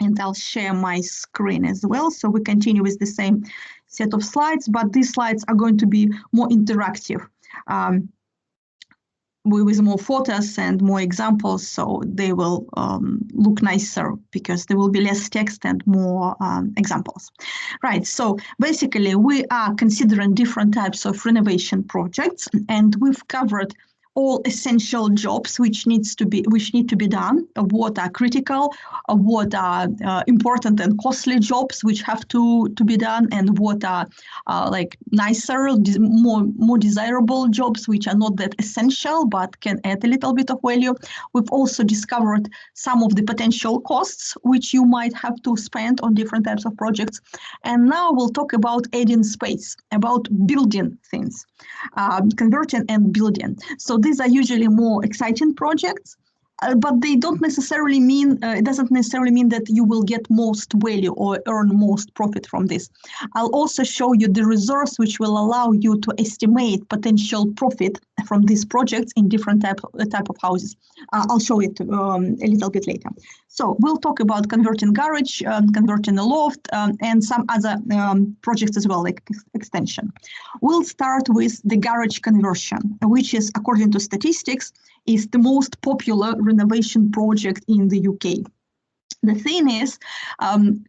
And I'll share my screen as well. So we continue with the same set of slides, but these slides are going to be more interactive. With more photos and more examples, so they will look nicer because there will be less text and more examples. Right, so basically we are considering different types of renovation projects, and we've covered all essential jobs which need to be done, what are critical, what are important and costly jobs which have to be done, and what are like nicer, more desirable jobs which are not that essential but can add a little bit of value. We've also discovered some of the potential costs which you might have to spend on different types of projects. And now we'll talk about adding space, about building things, converting and building. So these are usually more exciting projects, but they don't necessarily mean, it doesn't necessarily mean that you will get most value or earn most profit from this. I'll also show you the resource which will allow you to estimate potential profit from these projects in different type of houses. I'll show it a little bit later. So we'll talk about converting garage, converting a loft, and some other projects as well, like extension. We'll start with the garage conversion, which is, according to statistics, is the most popular renovation project in the UK. The thing is,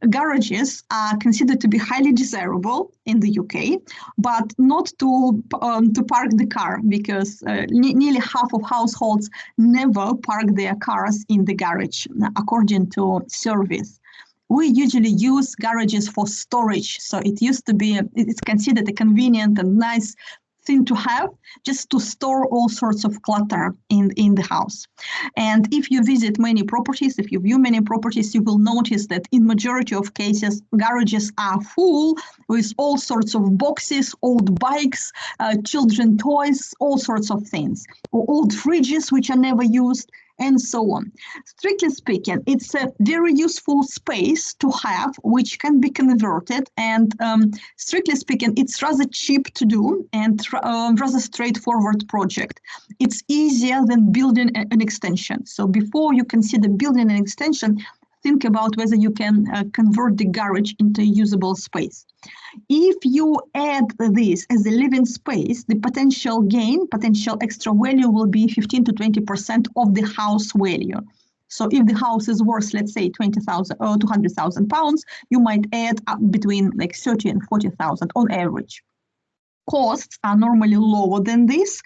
garages are considered to be highly desirable in the UK, but not to park the car, because nearly half of households never park their cars in the garage, according to surveys. We usually use garages for storage, so it's considered a convenient and nice thing to have, just to store all sorts of clutter in the house. And if you visit many properties, if you view many properties, you will notice that in majority of cases, garages are full with all sorts of boxes, old bikes, children toys, all sorts of things, or old fridges which are never used, and so on. Strictly speaking, it's a very useful space to have, which can be converted, and strictly speaking, it's rather cheap to do and rather straightforward project. It's easier than building an extension. So before you consider building an extension, think about whether you can convert the garage into a usable space. If you add this as a living space, the potential gain, potential extra value will be 15 to 20% of the house value. So if the house is worth, let's say, 20,000 or 200,000 pounds, you might add up between like 30 and 40,000 on average. Costs are normally lower than this.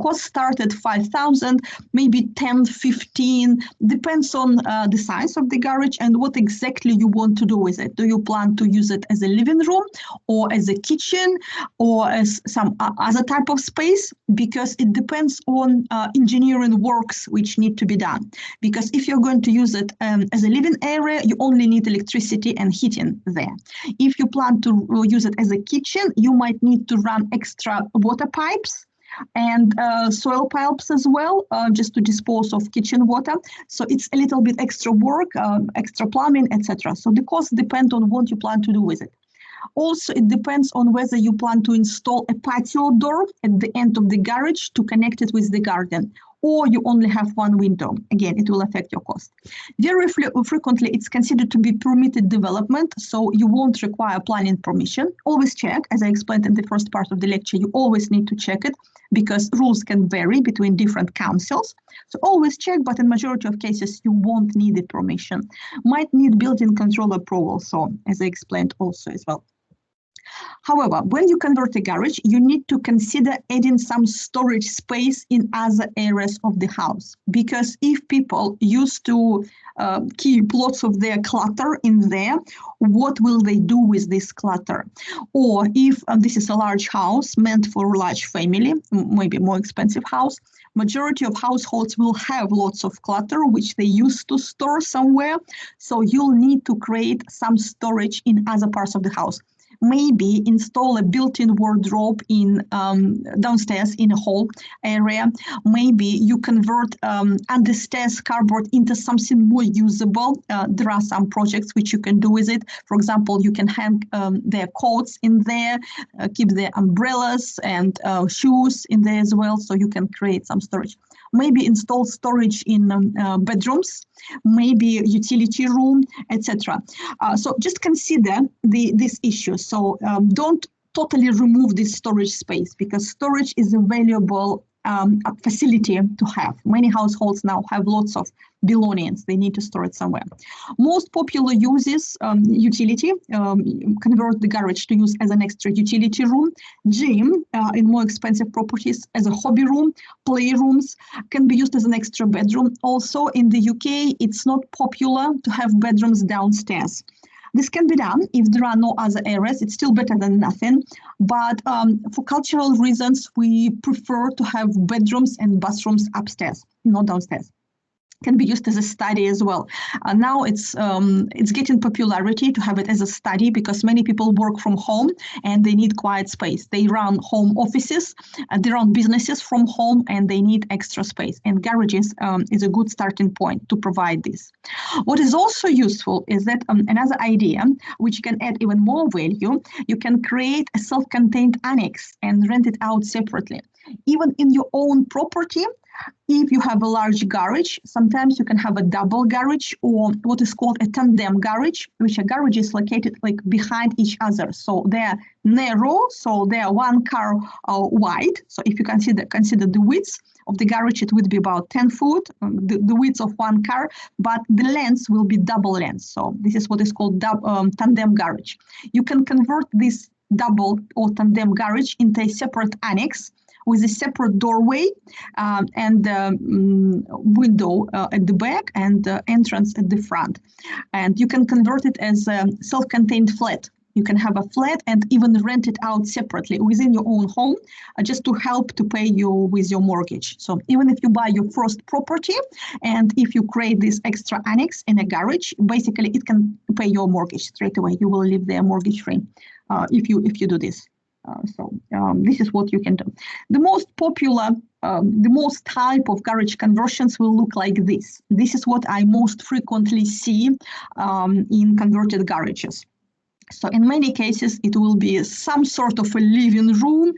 Costs start at 5,000, maybe 10, 15, depends on the size of the garage and what exactly you want to do with it. Do you plan to use it as a living room or as a kitchen or as some other type of space? Because it depends on engineering works which need to be done. Because if you're going to use it as a living area, you only need electricity and heating there. If you plan to use it as a kitchen, you might need to run extra water pipes and soil pipes as well, just to dispose of kitchen water. So it's a little bit extra work, extra plumbing, etc. So the costs depend on what you plan to do with it. Also, it depends on whether you plan to install a patio door at the end of the garage to connect it with the garden, or you only have one window. Again, it will affect your cost. Very frequently, it's considered to be permitted development, so you won't require planning permission. Always check, as I explained in the first part of the lecture, you always need to check it because rules can vary between different councils. So always check, but in majority of cases, you won't need the permission. Might need building control approval, so as I explained also as well. However, when you convert a garage, you need to consider adding some storage space in other areas of the house. Because if people used to keep lots of their clutter in there, what will they do with this clutter? Or if this is a large house meant for a large family, maybe more expensive house, majority of households will have lots of clutter, which they used to store somewhere. So you'll need to create some storage in other parts of the house. Maybe install a built-in wardrobe in downstairs in a hall area. Maybe you convert understairs cardboard into something more usable. There are some projects which you can do with it. For example, you can hang their coats in there, keep their umbrellas and shoes in there as well, so you can create some storage. maybe install storage in bedrooms, maybe utility room, etc. So just consider this issue. So don't totally remove this storage space, because storage is a valuable facility to have. Many households now have lots of belongings. They need to store it somewhere. Most popular uses, utility, convert the garage to use as an extra utility room. Gym, in more expensive properties, as a hobby room. Playrooms can be used as an extra bedroom. Also in the UK, it's not popular to have bedrooms downstairs. This can be done if there are no other areas. It's still better than nothing. But for cultural reasons, we prefer to have bedrooms and bathrooms upstairs, not downstairs. Can be used as a study as well. Now it's getting popularity to have it as a study, because many people work from home and they need quiet space. They run home offices, they run businesses from home, and they need extra space. And garages is a good starting point to provide this. What is also useful is that another idea, which can add even more value, you can create a self-contained annex and rent it out separately. Even in your own property, if you have a large garage, sometimes you can have a double garage, or what is called a tandem garage, which are garages located like behind each other. So they're narrow, so they're one car wide. So if you consider the width of the garage, it would be about 10 foot, the width of one car, but the length will be double length. So this is what is called tandem garage. You can convert this double or tandem garage into a separate annex with a separate doorway and window at the back and entrance at the front. And you can convert it as a self-contained flat. You can have a flat and even rent it out separately within your own home, just to help to pay you with your mortgage. So even if you buy your first property and if you create this extra annex in a garage, basically it can pay your mortgage straight away. You will live there mortgage free if you do this. So this is what you can do. The most popular, the most type of garage conversions will look like this. This is what I most frequently see in converted garages. So in many cases, it will be some sort of a living room.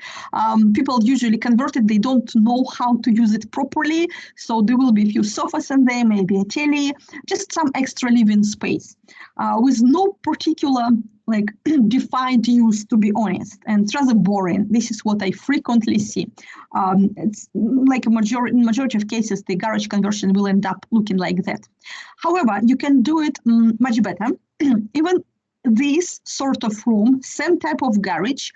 People usually convert it. They don't know how to use it properly. So there will be a few sofas in there, maybe a telly, just some extra living space with no particular defined use, to be honest, and it's rather boring. This is what I frequently see. It's like in majority of cases, the garage conversion will end up looking like that. However, you can do it much better. Even this sort of room, same type of garage,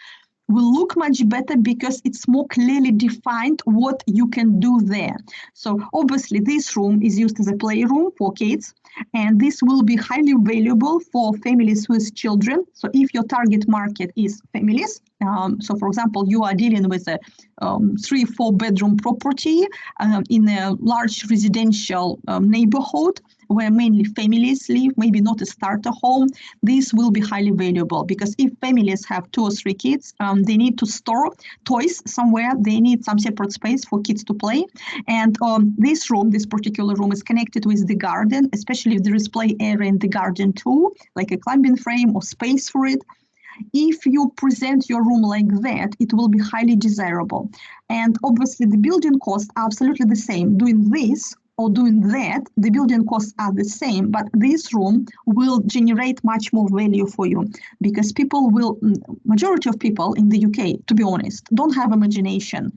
will look much better because it's more clearly defined what you can do there. So obviously this room is used as a playroom for kids, and this will be highly valuable for families with children. So if your target market is families, so for example, you are dealing with a 3-4 bedroom property in a large residential neighborhood where mainly families live, maybe not a starter home, this will be highly valuable, because if families have 2 or 3 kids, they need to store toys somewhere, they need some separate space for kids to play. And this particular room is connected with the garden, especially if there is play area in the garden too, like a climbing frame or space for it. If you present your room like that, it will be highly desirable. And obviously the building costs are absolutely the same. Doing this or doing that, the building costs are the same, but this room will generate much more value for you, because majority of people in the UK, to be honest, don't have imagination.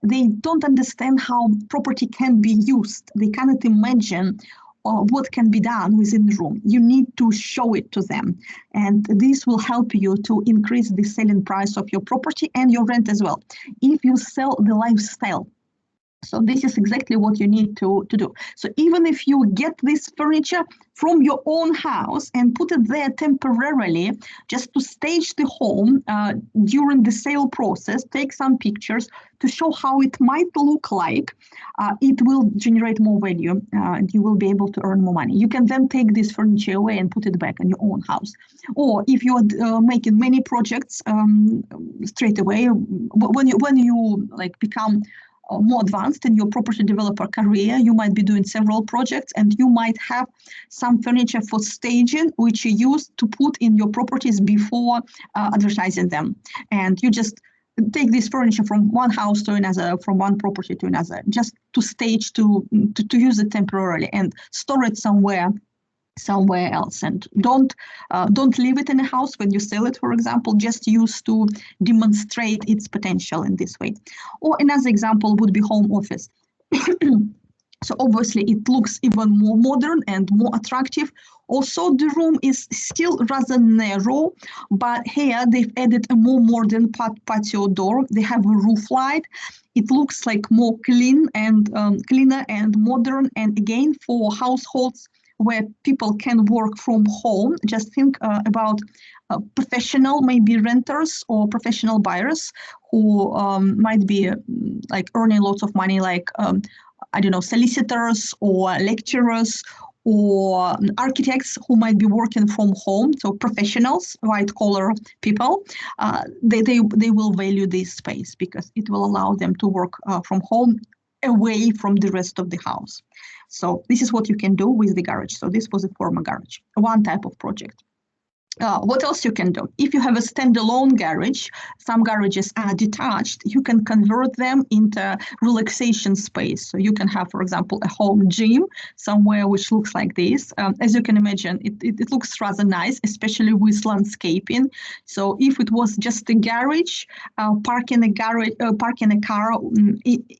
They don't understand how property can be used. They cannot imagine what can be done within the room. You need to show it to them. And this will help you to increase the selling price of your property and your rent as well, if you sell the lifestyle. So this is exactly what you need to do. So even if you get this furniture from your own house and put it there temporarily, just to stage the home during the sale process, take some pictures to show how it might look like, it will generate more value and you will be able to earn more money. You can then take this furniture away and put it back in your own house. Or if you are making many projects straight away, when you become more advanced in your property developer career, you might be doing several projects and you might have some furniture for staging, which you use to put in your properties before advertising them. And you just take this furniture from one house to another, from one property to another, just to stage to use it temporarily and store it somewhere else, and don't leave it in a house when you sell it, for example. Just use to demonstrate its potential in this way. Or another example would be home office. So obviously it looks even more modern and more attractive. Also, the room is still rather narrow, but here they've added a more modern patio door. They have a roof light. It looks like more clean and cleaner and modern. And again, for households where people can work from home, just think about professional, maybe renters or professional buyers who might be like earning lots of money, like I don't know, solicitors or lecturers or architects who might be working from home. So professionals, white collar people, they will value this space because it will allow them to work from home away from the rest of the house. So this is what you can do with the garage. So this was a former garage, one type of project. What else you can do? If you have a standalone garage, some garages are detached, you can convert them into relaxation space. So you can have, for example, a home gym somewhere which looks like this. As you can imagine, it looks rather nice, especially with landscaping. So if it was just a garage, parking a car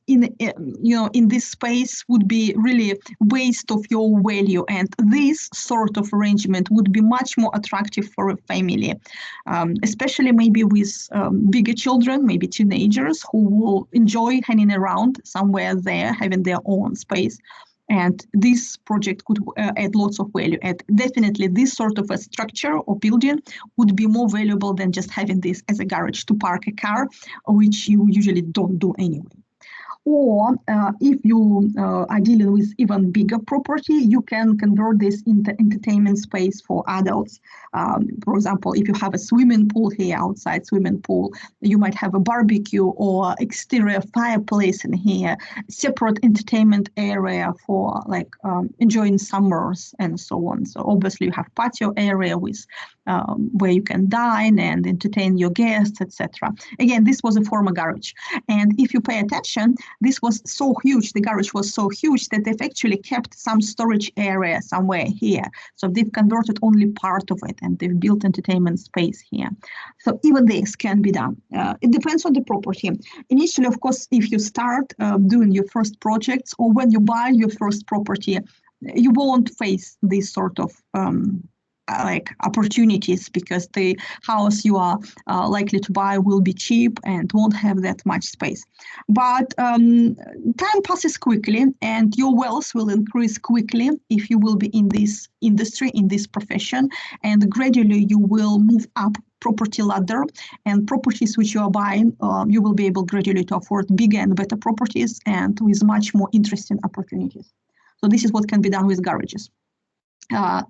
in this space would be really waste of your value. And this sort of arrangement would be much more attractive for a family, especially maybe with bigger children, maybe teenagers who will enjoy hanging around somewhere there, having their own space. And this project could add lots of value. And definitely this sort of a structure or building would be more valuable than just having this as a garage to park a car, which you usually don't do anyway. Or if you are dealing with even bigger property, you can convert this into entertainment space for adults. For example, if you have a swimming pool here, outside swimming pool, you might have a barbecue or exterior fireplace in here, separate entertainment area for like enjoying summers and so on. So obviously you have patio area with where you can dine and entertain your guests, etc. Again, this was a former garage. And if you pay attention, this was so huge, the garage was so huge that they've actually kept some storage area somewhere here. So they've converted only part of it and they've built entertainment space here. So even this can be done. It depends on the property. Initially, of course, if you start doing your first projects or when you buy your first property, you won't face this sort of like opportunities because the house you are likely to buy will be cheap and won't have that much space. But time passes quickly and your wealth will increase quickly if you will be in this industry, in this profession, and gradually you will move up property ladder, and properties which you are buying, you will be able gradually to afford bigger and better properties and with much more interesting opportunities. So this is what can be done with garages.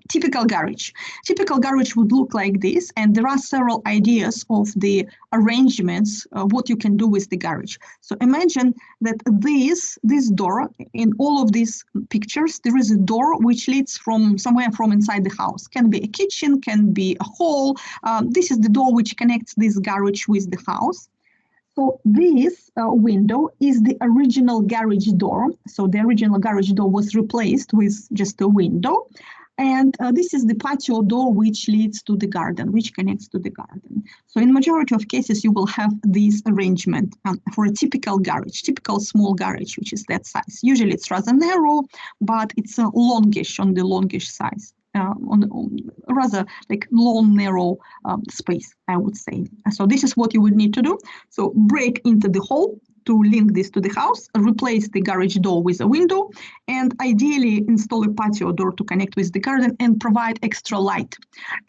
Typical garage. Typical garage would look like this, and there are several ideas of the arrangements, what you can do with the garage. So imagine that this door, in all of these pictures, there is a door which leads from somewhere from inside the house. Can be a kitchen, can be a hall. This is the door which connects this garage with the house. So this window is the original garage door. So the original garage door was replaced with just a window. And this is the patio door which leads to the garden, which connects to the garden. So in majority of cases, you will have this arrangement for a typical garage, typical small garage, which is that size. Usually it's rather narrow, but it's longish, on the longish size. On rather like long, narrow space, I would say. So this is what you would need to do. So break into the hole to link this to the house, replace the garage door with a window, and ideally install a patio door to connect with the garden and provide extra light.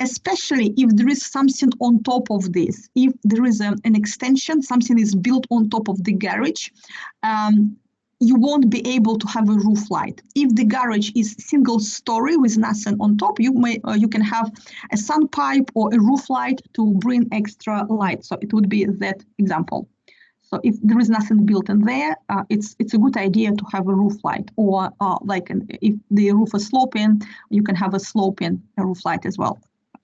Especially if there is something on top of this, if there is an extension, something is built on top of the garage, you won't be able to have a roof light. If the garage is single story with nothing on top, you can have a sun pipe or a roof light to bring extra light. So it would be that example. So if there is nothing built in there, it's a good idea to have a roof light, or if the roof is sloping, you can have a sloping roof light as well,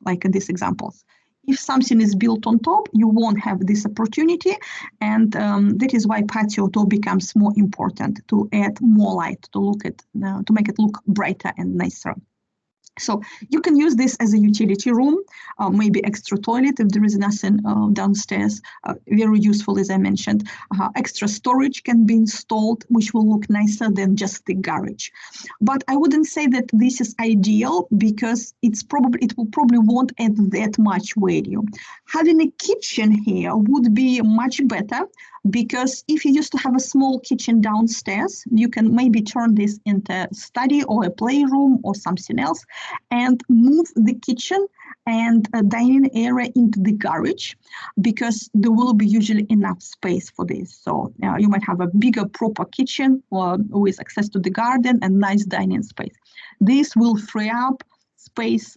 like in these examples. If something is built on top, you won't have this opportunity, and that is why patio door becomes more important, to add more light, to make it look brighter and nicer. So you can use this as a utility room, maybe extra toilet if there is nothing downstairs. Very useful, as I mentioned. Extra storage can be installed, which will look nicer than just the garage. But I wouldn't say that this is ideal, because it will probably won't add that much value. Having a kitchen here would be much better, because if you used to have a small kitchen downstairs, you can maybe turn this into a study or a playroom or something else, and move the kitchen and a dining area into the garage, because there will be usually enough space for this. So you might have a bigger proper kitchen with access to the garden and nice dining space. This will free up space,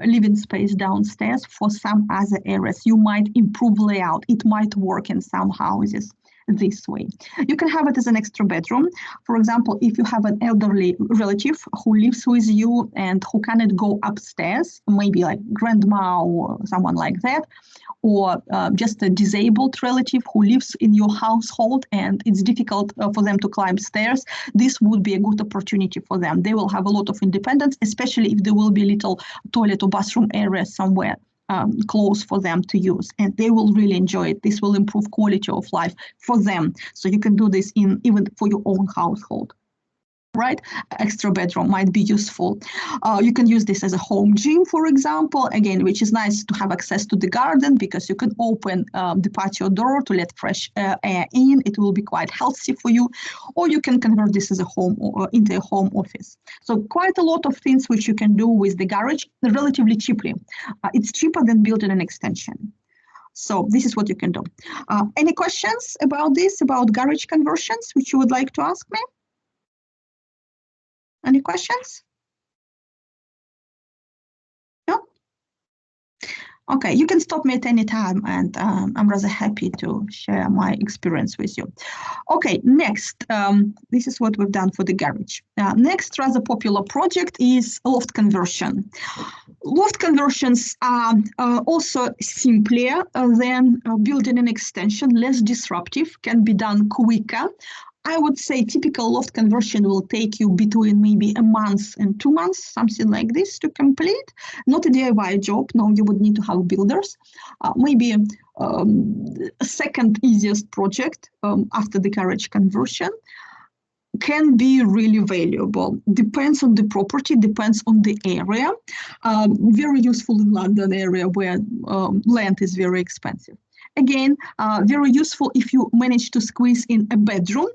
living space downstairs for some other areas. You might improve layout. It might work in some houses this way. You can have it as an extra bedroom. For example, if you have an elderly relative who lives with you and who cannot go upstairs, maybe like grandma or someone like that, or just a disabled relative who lives in your household and it's difficult for them to climb stairs, this would be a good opportunity for them. They will have a lot of independence, especially if there will be little toilet or bathroom area somewhere close for them to use, and they will really enjoy it. This will improve quality of life for them. So you can do this even for your own household. Right? Extra bedroom might be useful. You can use this as a home gym, for example, again, which is nice to have access to the garden, because you can open the patio door to let fresh air in. It will be quite healthy for you. Or you can convert this as a home or into a home office. So quite a lot of things which you can do with the garage relatively cheaply. It's cheaper than building an extension. So this is what you can do. Any questions about this, about garage conversions, which you would like to ask me? Any questions? No? Okay, you can stop me at any time, and I'm rather happy to share my experience with you. Okay, next, this is what we've done for the garage. Next rather popular project is loft conversion. Loft conversions are also simpler than building an extension, less disruptive, can be done quicker. I would say typical loft conversion will take you between maybe a month and 2 months, something like this, to complete. Not a DIY job. No, you would need to have builders. Maybe a second easiest project after the garage conversion can be really valuable. Depends on the property, depends on the area. Very useful in London area where land is very expensive. Again, very useful if you manage to squeeze in a bedroom,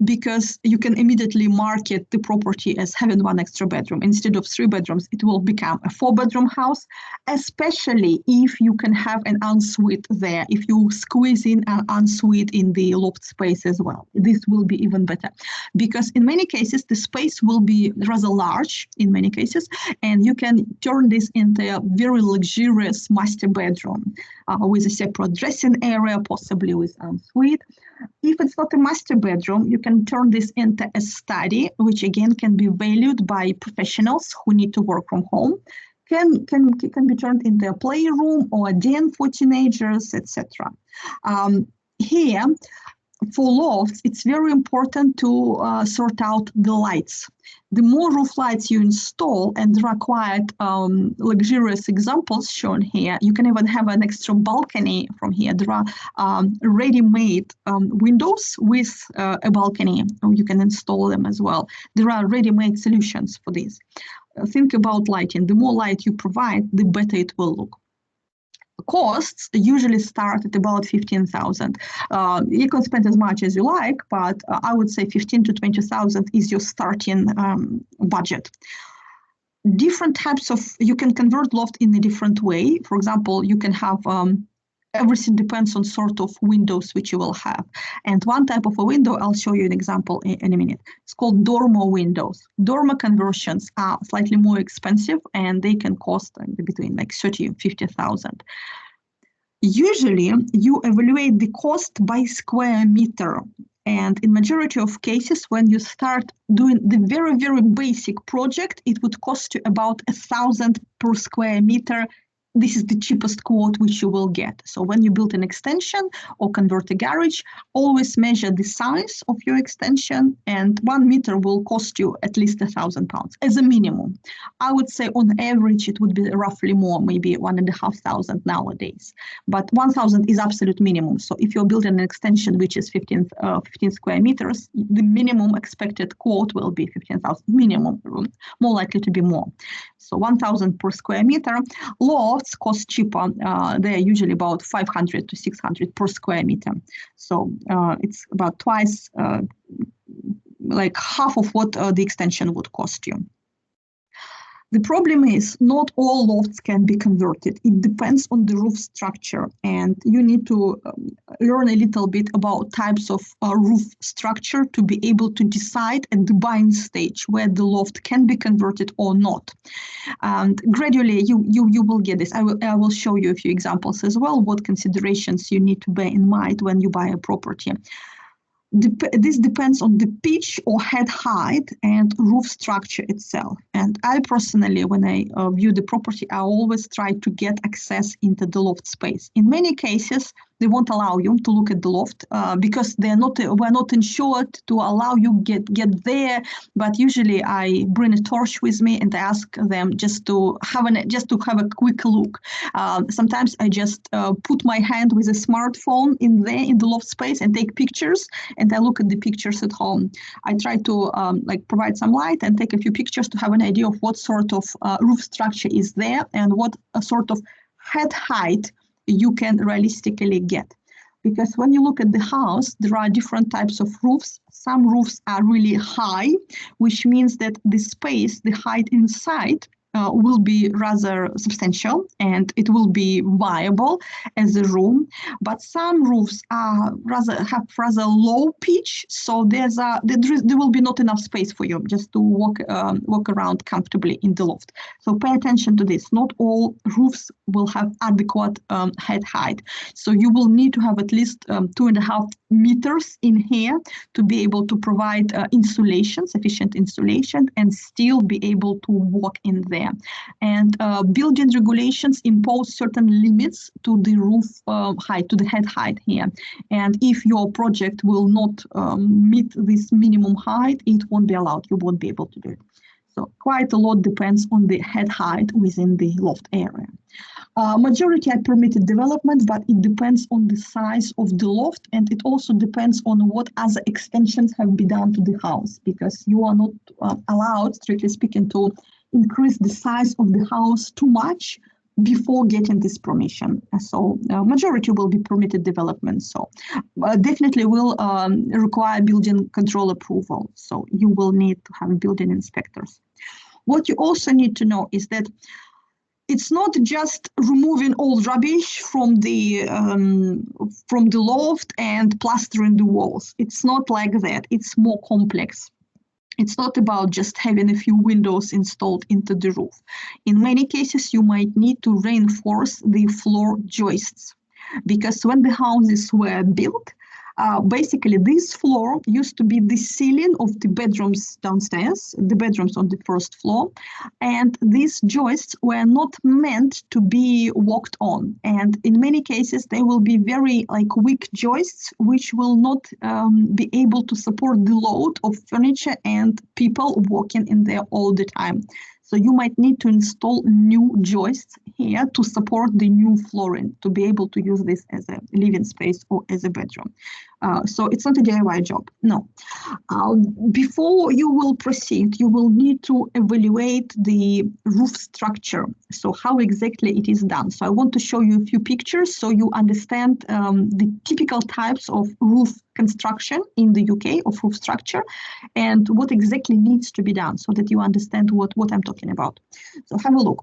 because you can immediately market the property as having one extra bedroom. Instead of 3 bedrooms, it will become a 4-bedroom house, especially if you can have an ensuite there. If you squeeze in an ensuite in the loft space as well, this will be even better, because in many cases, the space will be rather large in many cases, and you can turn this into a very luxurious master bedroom with a separate dressing area, possibly with ensuite. If it's not a master bedroom, you can turn this into a study, which again can be valued by professionals who need to work from home. Can be turned into a playroom or a den for teenagers, etc. Here, for lofts, it's very important to sort out the lights. The more roof lights you install, and there are quite luxurious examples shown here. You can even have an extra balcony from here. There are ready-made windows with a balcony. You can install them as well. There are ready-made solutions for this. Think about lighting. The more light you provide, the better it will look. Costs usually start at about 15,000. You can spend as much as you like, but I would say 15 to 20,000 is your starting budget. Different types of, you can convert loft in a different way. For example, you can have everything depends on sort of windows which you will have. And one type of a window, I'll show you an example in a minute. It's called dormer windows. Dormer conversions are slightly more expensive, and they can cost between like 30 and 50,000. Usually, you evaluate the cost by square meter. And in majority of cases, when you start doing the very, very basic project, it would cost you about 1,000 per square meter this is the cheapest quote which you will get. So when you build an extension or convert a garage, always measure the size of your extension, and 1 meter will cost you at least £1,000 as a minimum. I would say on average it would be roughly more, maybe 1,500 nowadays. But 1,000 is absolute minimum. So if you're building an extension which is 15 square meters, the minimum expected quote will be 15,000 minimum, more likely to be more. So 1,000 per square meter. Lofts cost cheaper. They're usually about 500 to 600 per square meter. So it's about twice, like half of what the extension would cost you. The problem is not all lofts can be converted. It depends on the roof structure, and you need to learn a little bit about types of roof structure to be able to decide at the buying stage where the loft can be converted or not. And gradually you will get this. I will show you a few examples as well, what considerations you need to bear in mind when you buy a property. This depends on the pitch or head height and roof structure itself. And I personally, when I view the property, I always try to get access into the loft space. In many cases, they won't allow you to look at the loft because we're not insured to allow you get there. But usually I bring a torch with me and I ask them just to have a quick look. Sometimes I just put my hand with a smartphone in the loft space and take pictures, and I look at the pictures at home. I try to provide some light and take a few pictures to have an idea of what sort of roof structure is there and what sort of head height you can realistically get. Because when you look at the house, there are different types of roofs. Some roofs are really high, which means that the space, the height inside will be rather substantial and it will be viable as a room. But some roofs have rather low pitch, so there will be not enough space for you just to walk around comfortably in the loft. So pay attention to this. Not all roofs will have adequate head height. So you will need to have at least 2.5 meters in here to be able to provide insulation, sufficient insulation, and still be able to walk in there. And building regulations impose certain limits to the roof height, to the head height here. And if your project will not meet this minimum height, it won't be allowed. You won't be able to do it. So quite a lot depends on the head height within the loft area. Majority are permitted development, but it depends on the size of the loft, and it also depends on what other extensions have been done to the house, because you are not allowed, strictly speaking, to increase the size of the house too much before getting this permission. So majority will be permitted development. So definitely will require building control approval. So you will need to have building inspectors. What you also need to know is that it's not just removing all rubbish from the loft and plastering the walls. It's not like that. It's more complex. It's not about just having a few windows installed into the roof. In many cases, you might need to reinforce the floor joists, because when the houses were built, basically this floor used to be the ceiling of the bedrooms downstairs, the bedrooms on the first floor, and these joists were not meant to be walked on. And in many cases, they will be very weak joists, which will not be able to support the load of furniture and people walking in there all the time. So you might need to install new joists here to support the new flooring, to be able to use this as a living space or as a bedroom. So it's not a DIY job, no. Before you will proceed, you will need to evaluate the roof structure. So how exactly it is done. So I want to show you a few pictures so you understand the typical types of roof construction in the UK of roof structure and what exactly needs to be done so that you understand what I'm talking about. So have a look.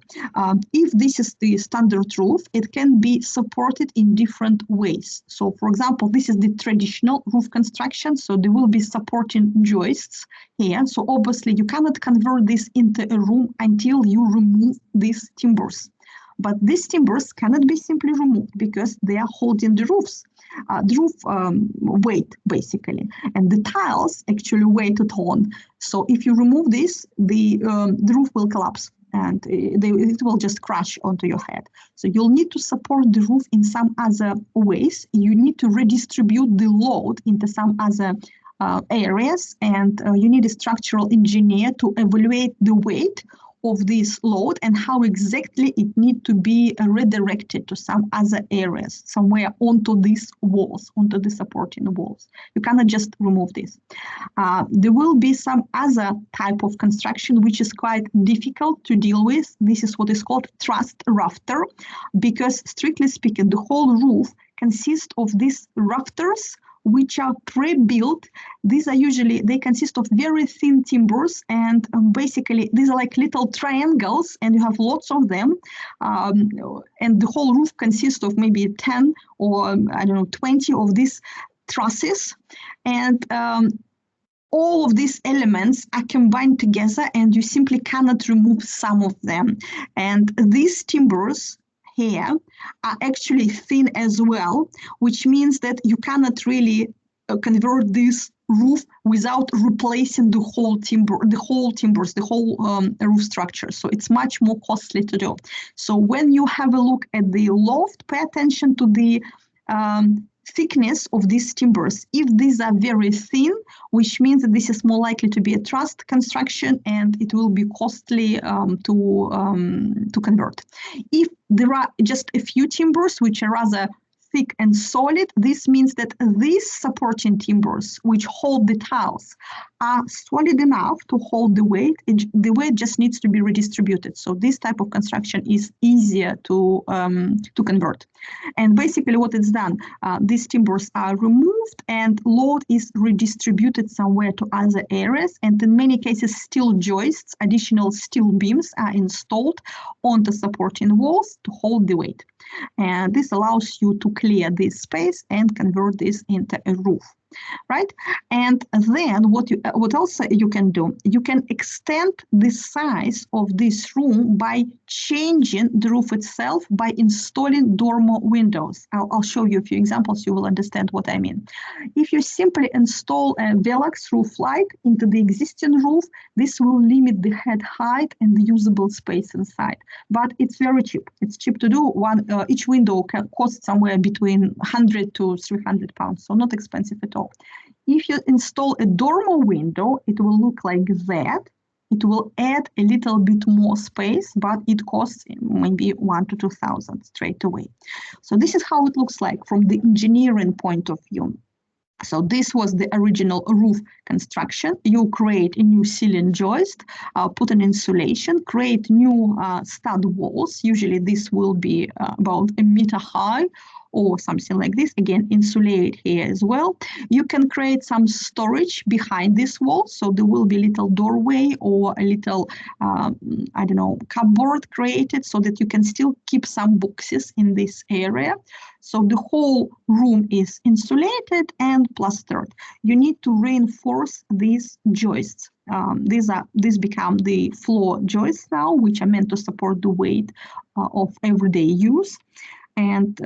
If this is the standard roof, it can be supported in different ways. So for example, this is the traditional roof construction. So there will be supporting joists here. So obviously you cannot convert this into a room until you remove these timbers. But these timbers cannot be simply removed because they are holding the roofs. The roof weight, basically, and the tiles actually weight it on. So if you remove this, the roof will collapse. and it will just crash onto your head. So you'll need to support the roof in some other ways. You need to redistribute the load into some other areas, and you need a structural engineer to evaluate the weight of this load and how exactly it needs to be redirected to some other areas, somewhere onto these walls, onto the supporting walls. You cannot just remove this. There will be some other type of construction which is quite difficult to deal with. This is what is called truss rafter, because strictly speaking, the whole roof consists of these rafters which are pre-built. These are usually, they consist of very thin timbers, and basically these are like little triangles, and you have lots of them, and the whole roof consists of maybe 10 or 20 of these trusses, and all of these elements are combined together, and you simply cannot remove some of them. And these timbers here are actually thin as well, which means that you cannot really convert this roof without replacing the whole roof structure. So it's much more costly to do. So when you have a look at the loft, pay attention to the thickness of these timbers. If these are very thin, which means that this is more likely to be a truss construction, and it will be costly to convert. If there are just a few timbers which are rather thick and solid, this means that these supporting timbers which hold the tiles are solid enough to hold the weight. The weight just needs to be redistributed. So this type of construction is easier to convert. And basically what it's done, these timbers are removed and load is redistributed somewhere to other areas. And in many cases, steel joists, additional steel beams are installed on the supporting walls to hold the weight. And this allows you to clear this space and convert this into a roof, right? And then what else you can do? You can extend the size of this room by changing the roof itself by installing dormer windows. I'll show you a few examples. You will understand what I mean. If you simply install a Velux roof light into the existing roof, this will limit the head height and the usable space inside. But it's very cheap. It's cheap to do. Each window can cost somewhere between 100 to 300 pounds, so not expensive at all. If you install a dormer window, it will look like that. It will add a little bit more space, but it costs maybe 1,000 to 2,000 straight away. So this is how it looks like from the engineering point of view. So this was the original roof construction. You create a new ceiling joist, put an insulation, create new stud walls. Usually this will be about 1 meter high or something like this. Again, insulate here as well. You can create some storage behind this wall. So there will be a little doorway or a little, cupboard created so that you can still keep some boxes in this area. So the whole room is insulated and plastered. You need to reinforce these joists. These become the floor joists now, which are meant to support the weight of everyday use. And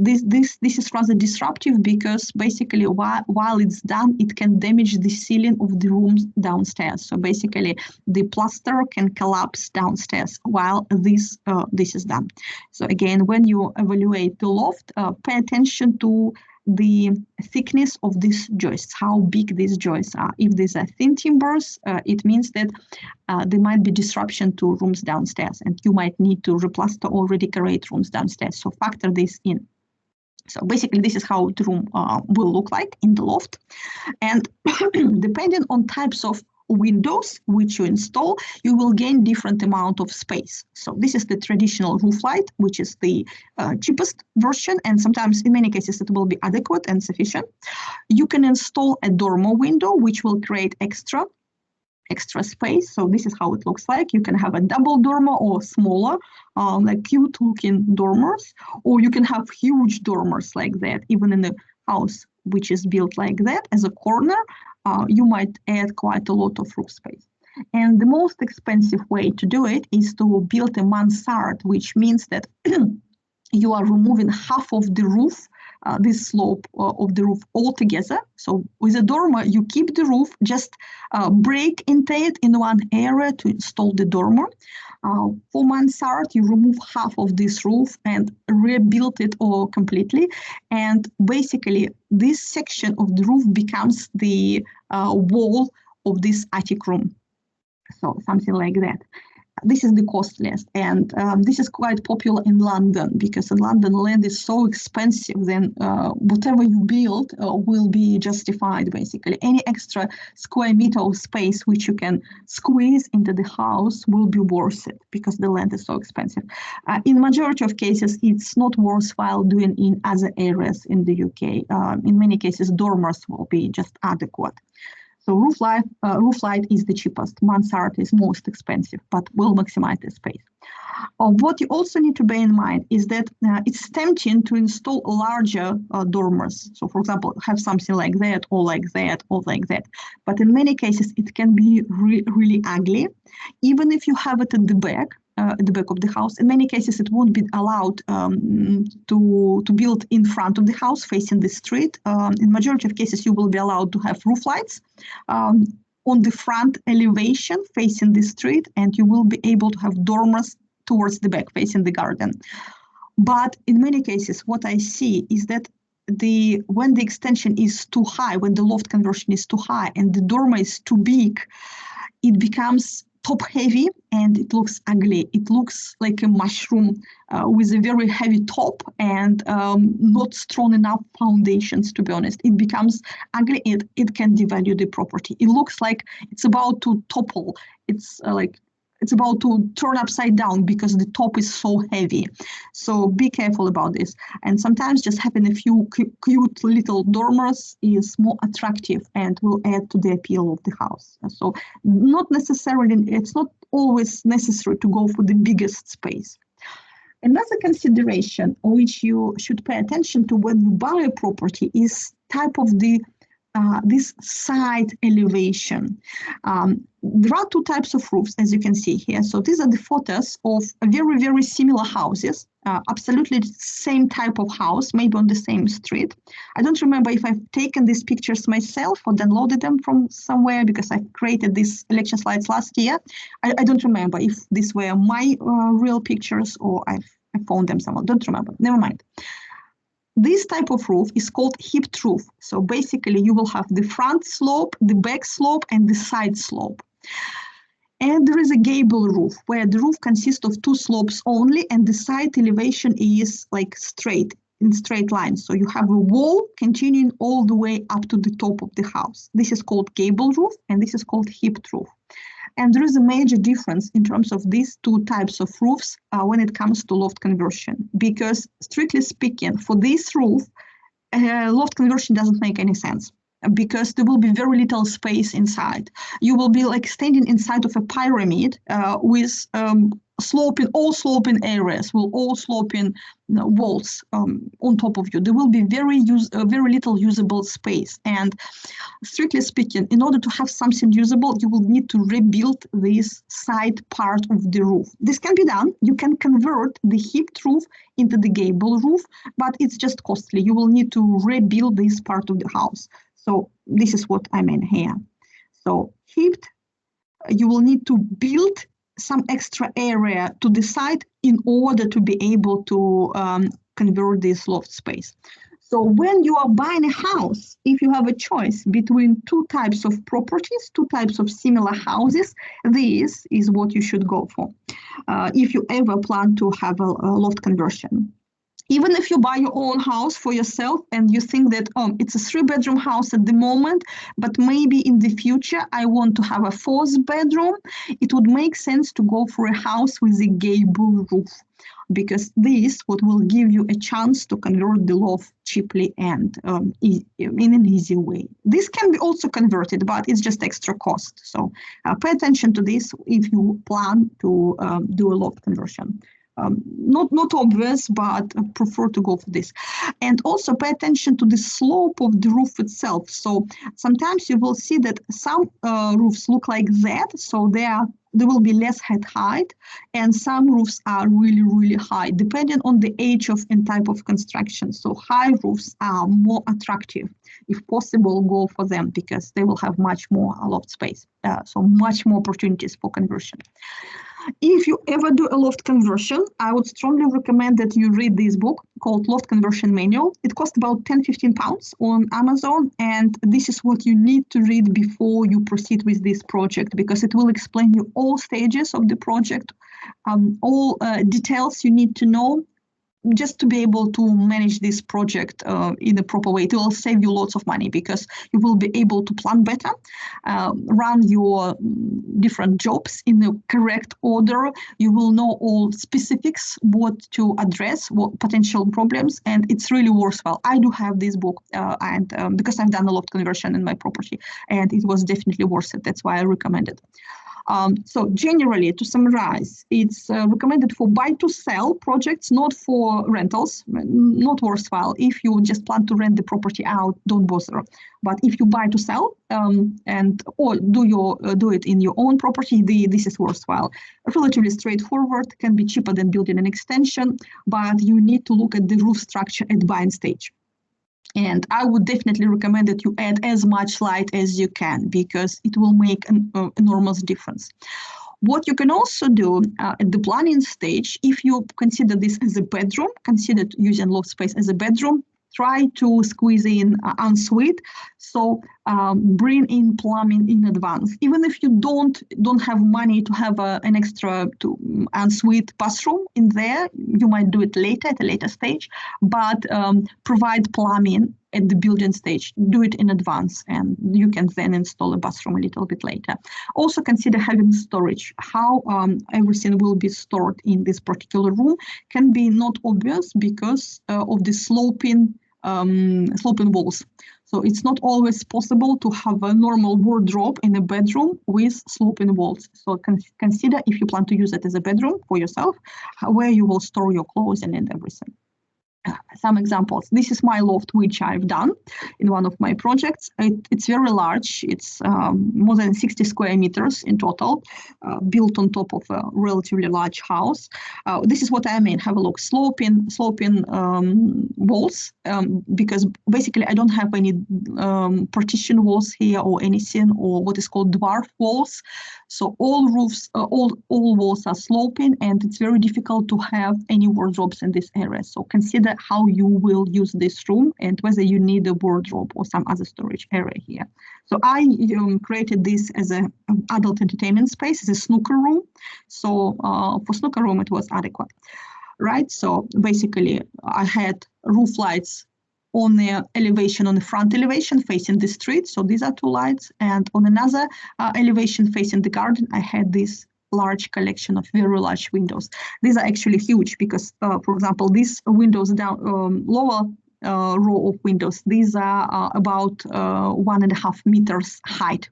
this is rather disruptive because basically while it's done, it can damage the ceiling of the rooms downstairs. So basically the plaster can collapse downstairs while this is done. So again, when you evaluate the loft, pay attention to the thickness of these joists, how big these joists are. If these are thin timbers, it means that there might be disruption to rooms downstairs, and you might need to replaster or redecorate rooms downstairs. So factor this in. So basically, this is how the room will look like in the loft. And depending on types of windows which you install, you will gain different amount of space. So this is the traditional roof light, which is the cheapest version, and sometimes in many cases it will be adequate and sufficient. You can install a dormer window, which will create extra space. So this is how it looks like. You can have a double dormer or smaller, like cute looking dormers, or you can have huge dormers like that. Even in a house which is built like that as a corner, you might add quite a lot of roof space. And the most expensive way to do it is to build a mansard, which means that you are removing half of the roof this slope of the roof altogether. So with a dormer, you keep the roof, just break into it in one area to install the dormer. For mansard, you remove half of this roof and rebuild it all completely. And basically, this section of the roof becomes the wall of this attic room. So something like that. This is the costliest, and this is quite popular in London, because in London land is so expensive, then whatever you build will be justified, basically. Any extra square meter of space which you can squeeze into the house will be worth it, because the land is so expensive. In majority of cases, it's not worthwhile doing in other areas in the UK. In many cases, dormers will be just adequate. So roof light is the cheapest. Mansard is most expensive, but will maximize the space. What you also need to bear in mind is that it's tempting to install larger dormers. So, for example, have something like that, or like that, or like that. But in many cases, it can be really ugly, even if you have it at the back of the house. In many cases, it won't be allowed to build in front of the house, facing the street. In majority of cases, you will be allowed to have roof lights on the front elevation facing the street, and you will be able to have dormers towards the back facing the garden. But in many cases, what I see is that when the extension is too high, when the loft conversion is too high and the dormer is too big, it becomes top heavy and it looks ugly. It looks like a mushroom with a very heavy top and not strong enough foundations, to be honest. It becomes ugly. It can devalue the property. It looks like it's about to topple. It's about to turn upside down because the top is so heavy. So be careful about this. And sometimes just having a few cute little dormers is more attractive and will add to the appeal of the house. So it's not always necessary to go for the biggest space. Another consideration which you should pay attention to when you buy a property is type of this side elevation. There are two types of roofs, as you can see here. So these are the photos of very, very similar houses, absolutely the same type of house, maybe on the same street. I don't remember if I've taken these pictures myself or downloaded them from somewhere, because I created these lecture slides last year. I don't remember if these were my real pictures or I found them somewhere. Don't remember. Never mind. This type of roof is called hipped roof. So basically, you will have the front slope, the back slope, and the side slope. And there is a gable roof, where the roof consists of two slopes only, and the side elevation is like in straight lines. So you have a wall continuing all the way up to the top of the house. This is called gable roof, and this is called hipped roof. And there is a major difference in terms of these two types of roofs when it comes to loft conversion, because strictly speaking, for this roof, loft conversion doesn't make any sense, because there will be very little space inside. You will be like standing inside of a pyramid with all sloping areas, all sloping walls on top of you. There will be very little usable space. And strictly speaking, in order to have something usable, you will need to rebuild this side part of the roof. This can be done. You can convert the hipped roof into the gable roof, but it's just costly. You will need to rebuild this part of the house. So this is what I mean here. So hipped, you will need to build some extra area to the side in order to be able to convert this loft space. So when you are buying a house, if you have a choice between two types of properties, two types of similar houses, this is what you should go for if you ever plan to have a loft conversion. Even if you buy your own house for yourself and you think that, it's a 3-bedroom house at the moment, but maybe in the future I want to have a 4th bedroom, it would make sense to go for a house with a gable roof, because this what will give you a chance to convert the loft cheaply and in an easy way. This can be also converted, but it's just extra cost. So pay attention to this if you plan to do a loft conversion. Not obvious, but I prefer to go for this. And also pay attention to the slope of the roof itself. So sometimes you will see that some roofs look like that. So they are there will be less head height, and some roofs are really, really high, depending on the age of and type of construction. So high roofs are more attractive. If possible, go for them because they will have much more loft space, so much more opportunities for conversion. If you ever do a loft conversion, I would strongly recommend that you read this book called Loft Conversion Manual. It costs about 10-15 pounds on Amazon, and this is what you need to read before you proceed with this project, because it will explain you all stages of the project, all details you need to know, just to be able to manage this project in a proper way. It will save you lots of money because you will be able to plan better, run your different jobs in the correct order. You will know all specifics, what to address, what potential problems, and it's really worthwhile. I do have this book, and because I've done a loft conversion in my property, and it was definitely worth it. That's why I recommend it. So generally, to summarize, it's recommended for buy-to-sell projects, not for rentals, not worthwhile. If you just plan to rent the property out, don't bother. But if you buy to sell or do it in your own property, this is worthwhile. Relatively straightforward, can be cheaper than building an extension, but you need to look at the roof structure at buying stage. And I would definitely recommend that you add as much light as you can, because it will make an enormous difference. What you can also do at the planning stage, if you consider this as a bedroom, consider using loft space as a bedroom, try to squeeze in ensuite. So bring in plumbing in advance. Even if you don't have money to have an extra ensuite bathroom in there, you might do it later at a later stage, but provide plumbing at the building stage. Do it in advance, and you can then install a bathroom a little bit later. Also consider having storage. How everything will be stored in this particular room can be not obvious because of the sloping walls. So it's not always possible to have a normal wardrobe in a bedroom with sloping walls. So consider, if you plan to use it as a bedroom for yourself, where you will store your clothes and everything. Some examples. This is my loft, which I've done in one of my projects. It's very large. It's more than 60 square meters in total, built on top of a relatively large house. This is what I mean. Have a look. Sloping walls, because basically I don't have any partition walls here or anything, or what is called dwarf walls. So all roofs, all walls are sloping, and it's very difficult to have any wardrobes in this area. So consider how you will use this room and whether you need a wardrobe or some other storage area here. So I created this as an adult entertainment space, as a snooker room. So for snooker room, it was adequate, right? So basically, I had roof lights on the elevation, on the front elevation facing the street. So these are two lights. And on another elevation facing the garden, I had this large collection of very large windows. These are actually huge because, for example, these windows down lower row of windows, these are about 1.5 meters height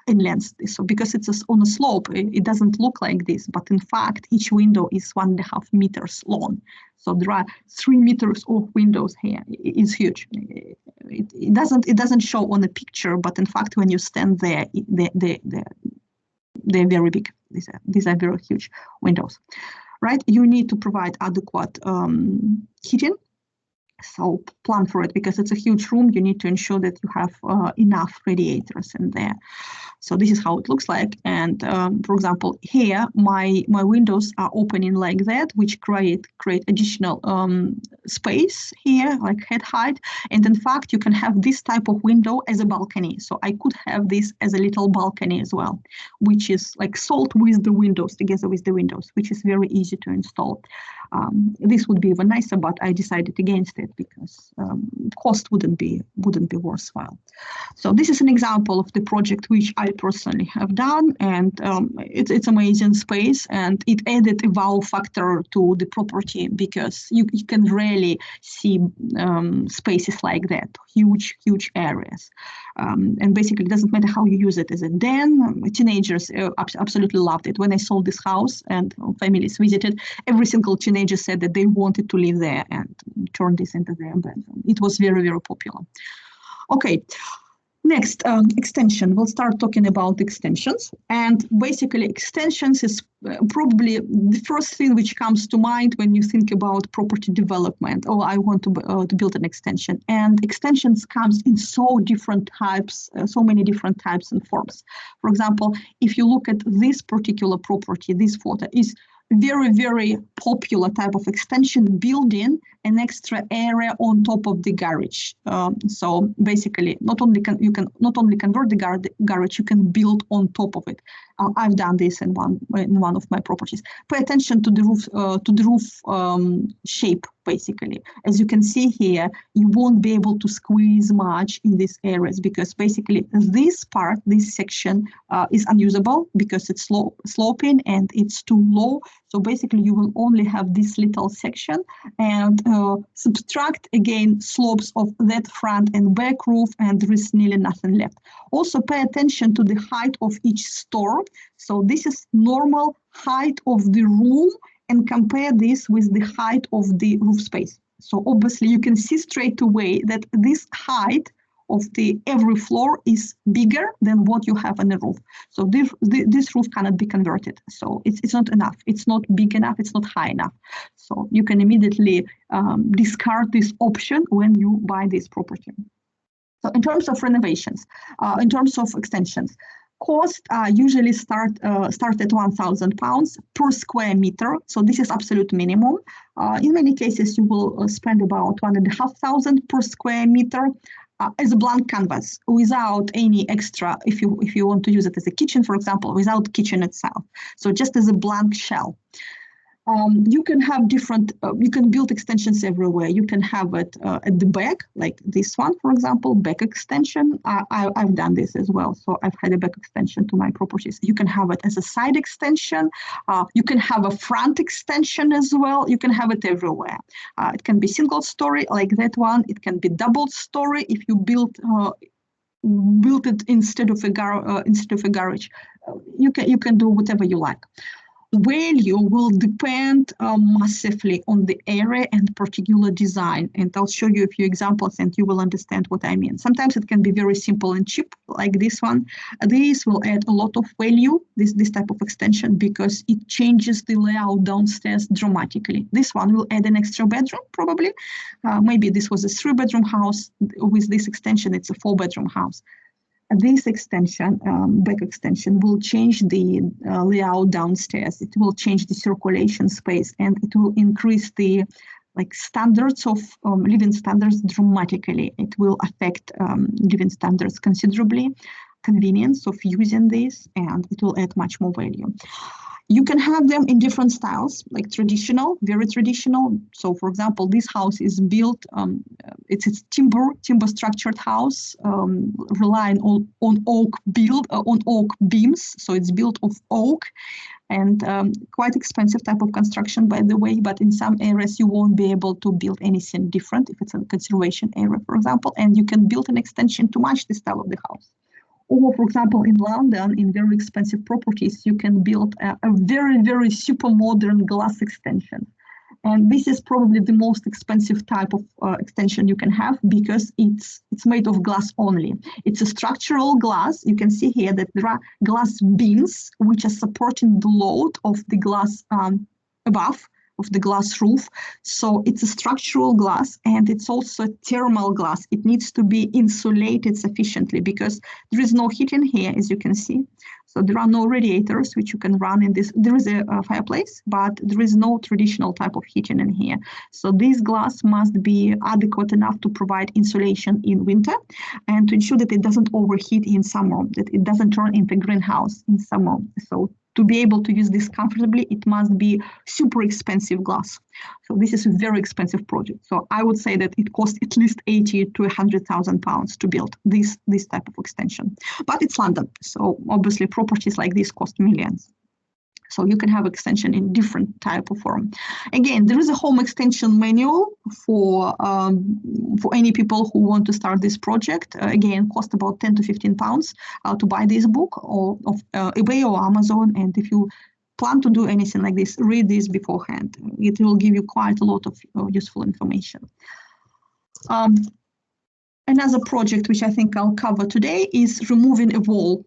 in length. So because it's on a slope, it doesn't look like this, but in fact, each window is 1.5 meters long. So there are 3 meters of windows here. It's huge. It doesn't show on the picture, but in fact, when you stand there, they're very big. These are very huge windows, right? You need to provide adequate heating. So plan for it, because it's a huge room. You need to ensure that you have enough radiators in there. So this is how it looks like. And for example, here my windows are opening like that, which create additional space here, like head height. And in fact, you can have this type of window as a balcony. So I could have this as a little balcony as well, which is like sold with the windows, together with the windows, which is very easy to install. This would be even nicer, but I decided against it because cost wouldn't be worthwhile. So this is an example of the project which I personally have done, and it's amazing space, and it added a wow factor to the property because you can rarely see spaces like that, huge areas. And basically, it doesn't matter how you use it as a den. Teenagers absolutely loved it. When I sold this house and families visited, every single teenager said that they wanted to live there and turn this into their bedroom. It was very, very popular. Okay. Next, extension. We'll start talking about extensions. And basically, extensions is probably the first thing which comes to mind when you think about property development. Oh, I want to build an extension. And extensions comes in so different types, so many different types and forms. For example, if you look at this particular property, this photo is very, very popular type of extension, building an extra area on top of the garage. So basically, not only you can not only convert the garage, you can build on top of it. I've done this in one of my properties. Pay attention to the roof shape. Basically, as you can see here, you won't be able to squeeze much in these areas because basically this part, this section is unusable because it's sloping and it's too low. So basically you will only have this little section and subtract again slopes of that front and back roof and there is nearly nothing left. Also pay attention to the height of each store. So this is normal height of the room and compare this with the height of the roof space. So obviously you can see straight away that this height of the every floor is bigger than what you have on the roof. So this roof cannot be converted. So it's not enough. It's not big enough. It's not high enough. So you can immediately discard this option when you buy this property. So in terms of renovations, in terms of extensions, cost usually start at £1,000 per square meter. So this is absolute minimum. In many cases, you will spend about £1,500 per square meter as a blank canvas without any extra, if you want to use it as a kitchen, for example, without kitchen itself. So just as a blank shell. You can have different, you can build extensions everywhere. You can have it at the back, like this one, for example, back extension. I've done this as well. So I've had a back extension to my properties. You can have it as a side extension. You can have a front extension as well. You can have it everywhere. It can be single story like that one. It can be double story if you build it instead of a garage. You can do whatever you like. Value will depend massively on the area and particular design. And I'll show you a few examples and you will understand what I mean. Sometimes it can be very simple and cheap, like this one. This will add a lot of value, this type of extension, because it changes the layout downstairs dramatically. This one will add an extra bedroom, probably. Maybe this was a 3-bedroom house. With this extension, it's a 4-bedroom house. This extension, back extension, will change the layout downstairs. It will change the circulation space and it will increase the standards of living standards dramatically. It will affect living standards considerably, convenience of using this, and it will add much more value. You can have them in different styles, like traditional, very traditional. So, for example, this house is built, it's a timber structured house, relying on oak beams. So it's built of oak, and quite expensive type of construction, by the way. But in some areas, you won't be able to build anything different if it's a conservation area, for example. And you can build an extension to match the style of the house. Or, for example, in London, in very expensive properties, you can build a very, very super modern glass extension. And this is probably the most expensive type of extension you can have because it's made of glass only. It's a structural glass. You can see here that there are glass beams which are supporting the load of the glass above of the glass roof. So it's a structural glass and it's also thermal glass. It needs to be insulated sufficiently because there is no heating here, as you can see. So there are no radiators which you can run in this. There is a fireplace, but there is no traditional type of heating in here. So this glass must be adequate enough to provide insulation in winter and to ensure that it doesn't overheat in summer, that it doesn't turn into a greenhouse in summer. So to be able to use this comfortably, it must be super expensive glass. So this is a very expensive project. So I would say that it costs at least £80,000 to £100,000 to build this type of extension. But it's London, so obviously properties like this cost millions. So you can have extension in different type of form. Again, there is a home extension manual for any people who want to start this project. Again, cost about £10 to £15 to buy this book or of eBay or Amazon. And if you plan to do anything like this, read this beforehand. It will give you quite a lot of useful information. Another project which I think I'll cover today is removing a wall.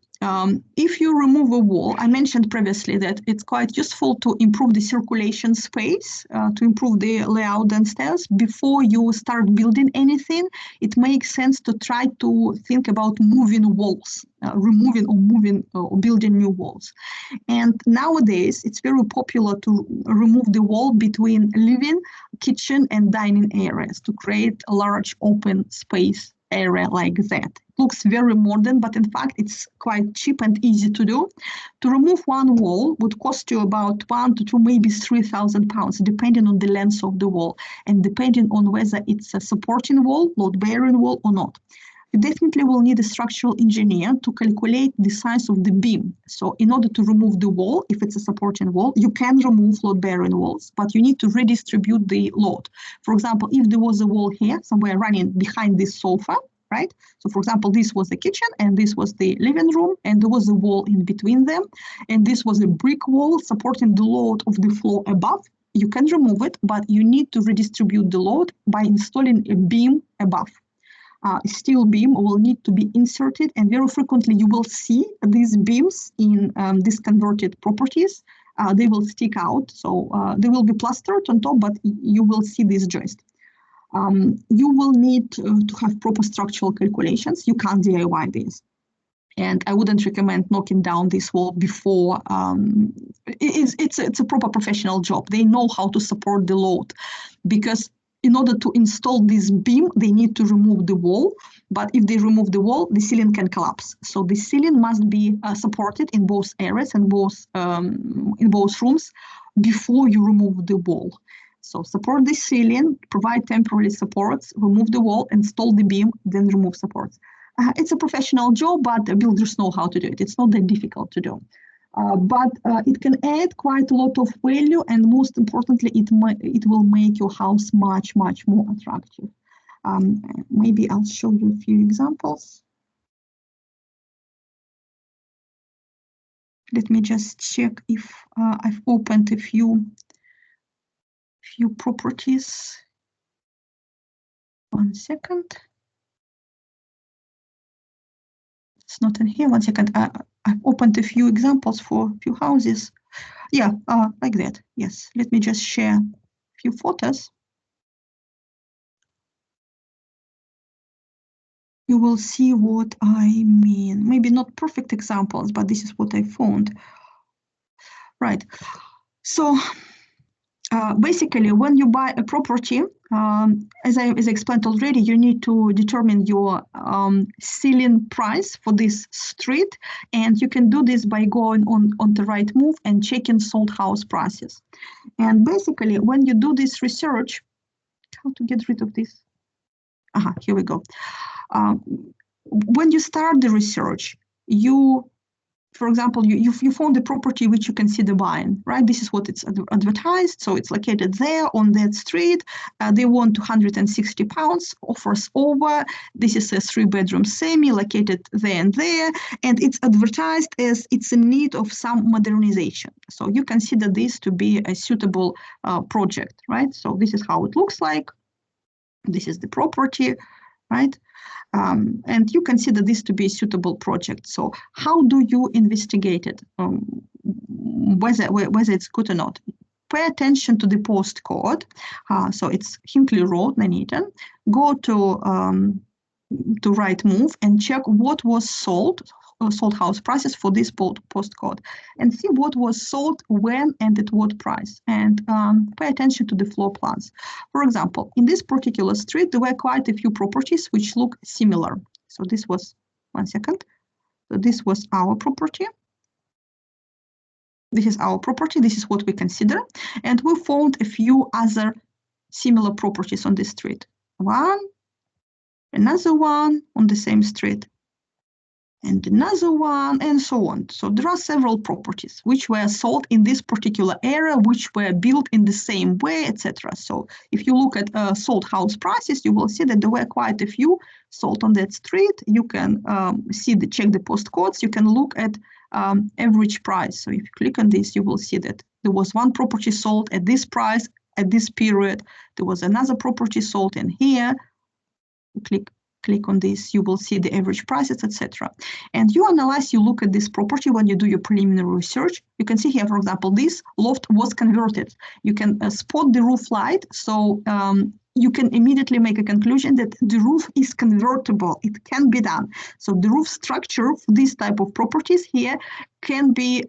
If you remove a wall, I mentioned previously that it's quite useful to improve the circulation space, to improve the layout downstairs. Before you start building anything, it makes sense to try to think about moving walls, removing or moving or building new walls. And nowadays, it's very popular to remove the wall between living, kitchen, and dining areas to create a large open space area like that. It looks very modern, but in fact, it's quite cheap and easy to do. To remove one wall would cost you about £1,000 to £2,000, maybe £3,000, depending on the length of the wall and depending on whether it's a supporting wall, load-bearing wall, or not. You definitely will need a structural engineer to calculate the size of the beam. So in order to remove the wall, if it's a supporting wall, you can remove load-bearing walls, but you need to redistribute the load. For example, if there was a wall here, somewhere running behind this sofa, right? So for example, this was the kitchen and this was the living room and there was a wall in between them. And this was a brick wall supporting the load of the floor above. You can remove it, but you need to redistribute the load by installing a beam above. Steel beam will need to be inserted, and very frequently you will see these beams in these converted properties. They will stick out, so they will be plastered on top, but you will see this joist. You will need to have proper structural calculations. You can't DIY this. And I wouldn't recommend knocking down this wall before. It's a proper professional job. They know how to support the load, because in order to install this beam, they need to remove the wall. But if they remove the wall, the ceiling can collapse. So the ceiling must be supported in both areas and in both rooms before you remove the wall. So support the ceiling, provide temporary supports, remove the wall, install the beam, then remove supports. It's a professional job, but builders know how to do it. It's not that difficult to do. But it can add quite a lot of value, and most importantly, it will make your house much, much more attractive. Maybe I'll show you a few examples. Let me just check if I've opened a few properties. 1 second. It's not in here. 1 second. I've opened a few examples for a few houses. Yeah, like that. Yes. Let me just share a few photos. You will see what I mean. Maybe not perfect examples, but this is what I found. Right. So basically, when you buy a property, as I explained already, you need to determine your ceiling price for this street, and you can do this by going on the Rightmove and checking sold house prices. And basically, when you do this research, how to get rid of this? Here we go. When you start the research, for example, you found the property which you consider buying, right? This is what it's advertised. So it's located there on that street. They want £260, offers over. This is a 3-bedroom semi located there and there. And it's advertised as it's in need of some modernization. So you consider this to be a suitable project, right? So this is how it looks like. This is the property, right? And you consider this to be a suitable project. So how do you investigate it, whether it's good or not? Pay attention to the postcode. So it's Hinckley Road, Nuneaton. Go to Rightmove and check what was sold house prices for this postcode, and see what was sold when and at what price, and pay attention to the floor plans. For example, in this particular street, there were quite a few properties which look similar. So this was, 1 second, so this was our property. This is our property, this is what we consider, and we found a few other similar properties on this street. One, another one on the same street, and another one, and so on. So there are several properties which were sold in this particular area, which were built in the same way, etc. So if you look at sold house prices, you will see that there were quite a few sold on that street. You can check the postcodes. You can look at average price. So if you click on this, you will see that there was one property sold at this price at this period. There was another property sold in here. You click click on this, you will see the average prices, etc. And you analyze, you look at this property when you do your preliminary research. You can see here, for example, this loft was converted. You can spot the roof light, so you can immediately make a conclusion that the roof is convertible. It can be done. So the roof structure for this type of properties here can be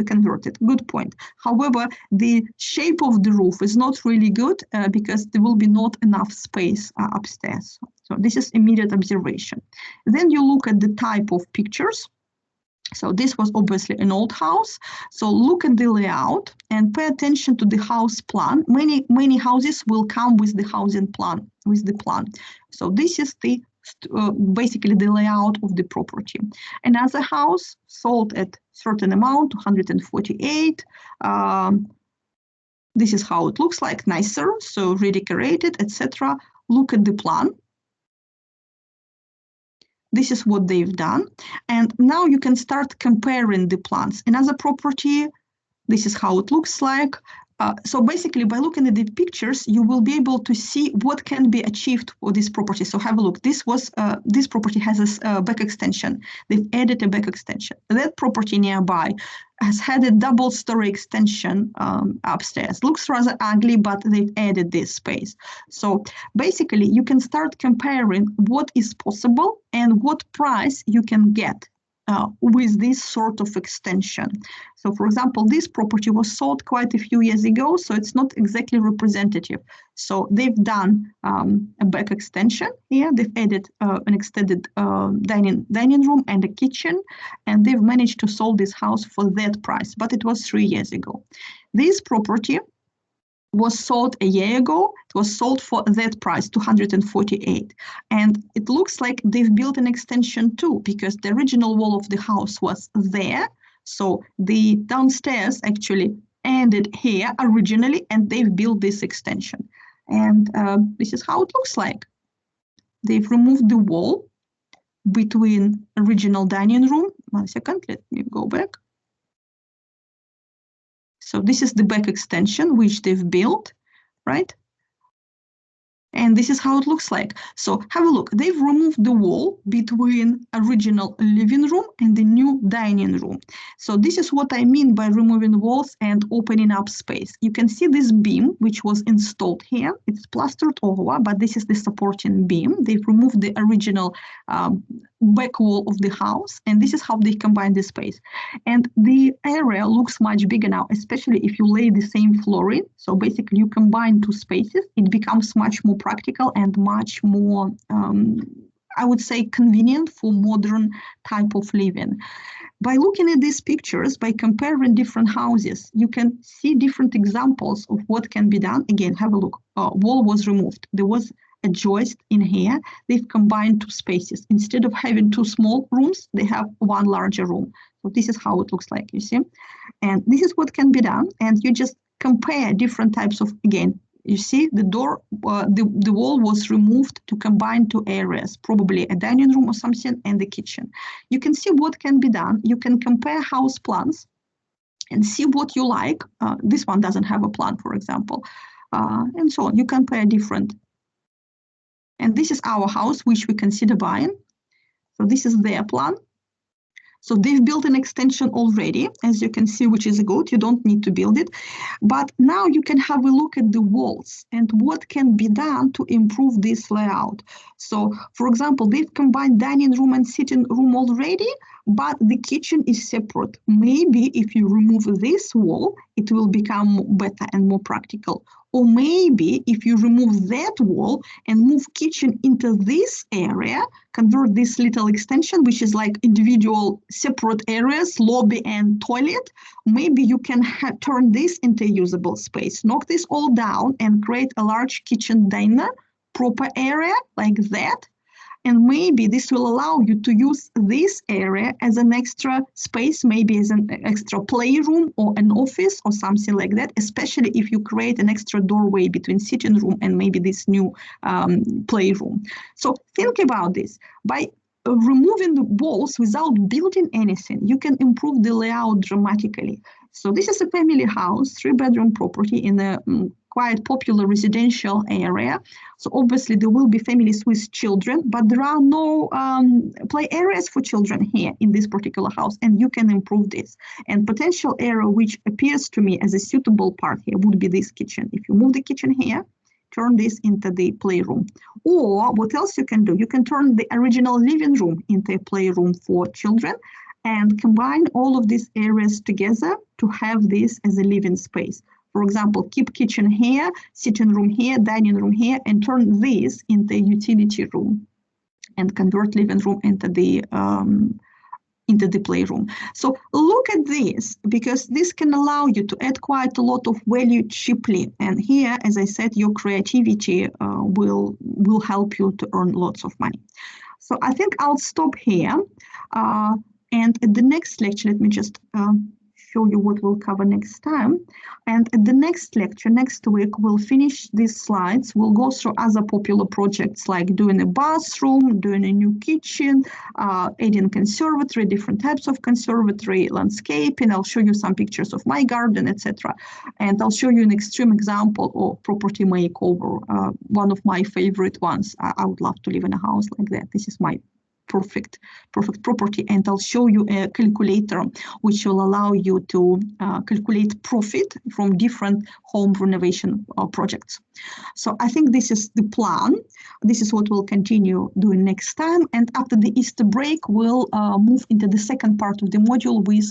converted. Good point. However, the shape of the roof is not really good because there will be not enough space upstairs. So this is immediate observation. Then you look at the type of pictures. So this was obviously an old house. So look at the layout and pay attention to the house plan. Many houses will come with the housing plan, with the plan. So this is the basically the layout of the property. Another house sold at certain amount, 248. This is how it looks like, nicer, so redecorated, etc. Look at the plan. This is what they've done. And now you can start comparing the plans. Another property, this is how it looks like. So basically, by looking at the pictures, you will be able to see what can be achieved for this property. So have a look. This property has a back extension. They've added a back extension. That property nearby has had a double-story extension upstairs. Looks rather ugly, but they've added this space. So basically, you can start comparing what is possible and what price you can get with this sort of extension. So for example, this property was sold quite a few years ago, so it's not exactly representative. So they've done a back extension here. They've added an extended dining room and a kitchen, and they've managed to sell this house for that price, but it was 3 years ago. This property was sold a year ago. It was sold for that price, 248. And it looks like they've built an extension too, because the original wall of the house was there. So the downstairs actually ended here originally, and they've built this extension. And this is how it looks like. They've removed the wall between original dining room. 1 second, let me go back. So this is the back extension which they've built, right? And this is how it looks like. So have a look. They've removed the wall between original living room and the new dining room. So this is what I mean by removing walls and opening up space. You can see this beam, which was installed here. It's plastered over, but this is the supporting beam. They've removed the original back wall of the house, and this is how they combine the space. And the area looks much bigger now, especially if you lay the same flooring. So basically you combine two spaces, it becomes much more practical and much more, I would say, convenient for modern type of living. By looking at these pictures, by comparing different houses, you can see different examples of what can be done. Again, have a look. Wall was removed. There was a joist in here. They've combined two spaces. Instead of having two small rooms, they have one larger room. So this is how it looks like, you see. And this is what can be done. And you just compare different types of, again, you see the door, the wall was removed to combine two areas, probably a dining room or something, and the kitchen. You can see what can be done. You can compare house plans and see what you like. This one doesn't have a plan, for example, and so on. You compare different. And this is our house, which we consider buying. So this is their plan. So they've built an extension already, as you can see, which is good. You don't need to build it. But now you can have a look at the walls and what can be done to improve this layout. So, for example, they've combined dining room and sitting room already, but the kitchen is separate. Maybe if you remove this wall, it will become better and more practical. Or maybe if you remove that wall and move kitchen into this area, convert this little extension, which is like individual separate areas, lobby and toilet, maybe you can turn this into usable space. Knock this all down and create a large kitchen diner, proper area like that. And maybe this will allow you to use this area as an extra space, maybe as an extra playroom or an office or something like that, especially if you create an extra doorway between sitting room and maybe this new playroom. So think about this. By removing the walls without building anything, you can improve the layout dramatically. So this is a family house, 3-bedroom property in a quite popular residential area. So obviously there will be families with children, but there are no play areas for children here in this particular house, and you can improve this. And potential area which appears to me as a suitable part here would be this kitchen. If you move the kitchen here, turn this into the playroom. Or what else you can do? You can turn the original living room into a playroom for children and combine all of these areas together to have this as a living space. For example, keep kitchen here, sitting room here, dining room here, and turn this into a utility room and convert living room into the playroom. So look at this, because this can allow you to add quite a lot of value cheaply. And here, as I said, your creativity will help you to earn lots of money. So I think I'll stop here. And at the next lecture, let me just show you what we'll cover next time. And at the next lecture, next week, we'll finish these slides. We'll go through other popular projects like doing a bathroom, doing a new kitchen, adding conservatory, different types of conservatory, landscaping. I'll show you some pictures of my garden, etc. And I'll show you an extreme example of property makeover, one of my favorite ones. I would love to live in a house like that. This is my perfect property, and I'll show you a calculator which will allow you to calculate profit from different home renovation projects. So I think this is the plan. This is what we'll continue doing next time, and after the Easter break we'll move into the second part of the module with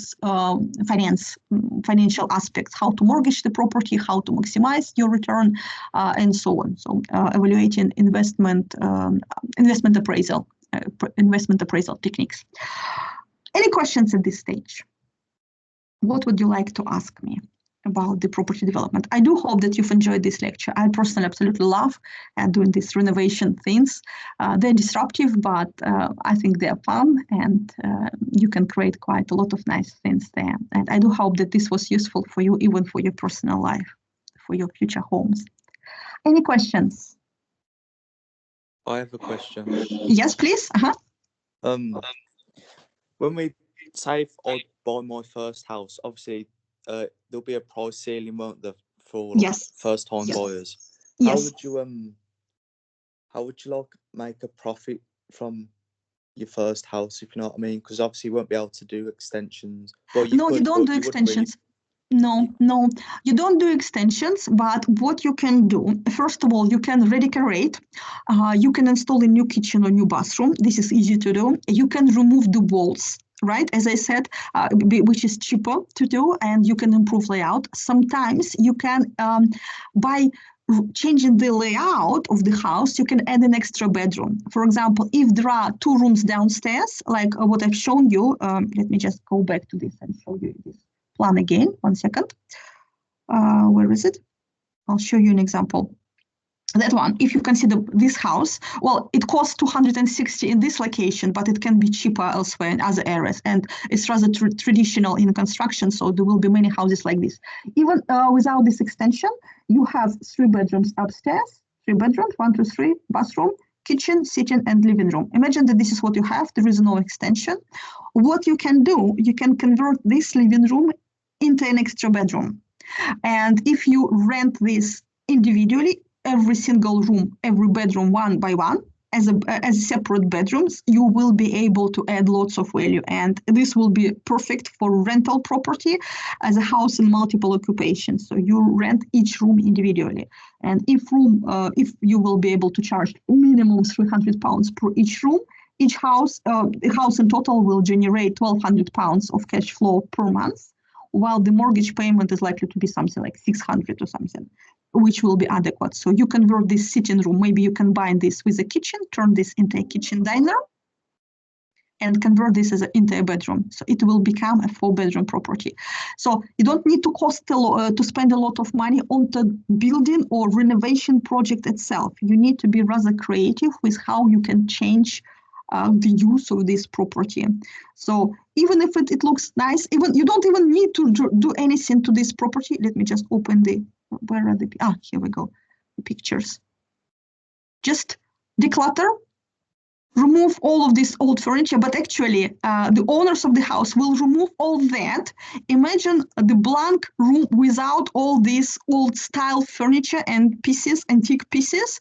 financial aspects, how to mortgage the property, how to maximize your return, and so on. So evaluating investment appraisal techniques. Any questions at this stage? What would you like to ask me about the property development? I do hope that you've enjoyed this lecture. I personally absolutely love doing these renovation things. They're disruptive, but I think they're fun, and you can create quite a lot of nice things there. And I do hope that this was useful for you, even for your personal life, for your future homes. Any questions? I have a question. Yes, please. When we say if I buy my first house, obviously there'll be a price ceiling, won't there, for Yes. first time buyers? Yes. How would you like make a profit from your first house, if you know what I mean? Because obviously you won't be able to do extensions. Well, you don't do extensions. No, you don't do extensions, but what you can do, first of all, you can redecorate. You can install a new kitchen or new bathroom. This is easy to do. You can remove the walls, right? As I said, which is cheaper to do, and you can improve layout. Sometimes you can, by changing the layout of the house, you can add an extra bedroom. For example, if there are 2 rooms downstairs, like what I've shown you, let me just go back to this and show you this plan again. 1 second. Where is it? I'll show you an example. That one, if you consider this house, well, it costs 260 in this location, but it can be cheaper elsewhere in other areas. And it's rather traditional in construction, so there will be many houses like this. Even without this extension, you have 3 bedrooms upstairs, 3 bedrooms, 1, 2, 3, bathroom, kitchen, sitting, and living room. Imagine that this is what you have. There is no extension. What you can do, you can convert this living room into an extra bedroom. And if you rent this individually, every single room, every bedroom, one by one, as separate bedrooms, you will be able to add lots of value. And this will be perfect for rental property as a house in multiple occupations. So you rent each room individually. And if you will be able to charge minimum £300 per each room, each house, the house in total will generate £1,200 of cash flow per month, while the mortgage payment is likely to be something like 600 or something, which will be adequate. So you convert this sitting room, maybe you combine this with a kitchen, turn this into a kitchen diner, and convert this into a bedroom. So it will become a 4-bedroom property. So you don't need to spend a lot of money on the building or renovation project itself. You need to be rather creative with how you can change the use of this property. So even if it looks nice, you don't even need to do anything to this property. Let me just open where are here we go, the pictures. Just declutter, remove all of this old furniture, but actually the owners of the house will remove all that. Imagine the blank room without all these old style furniture and pieces, antique pieces.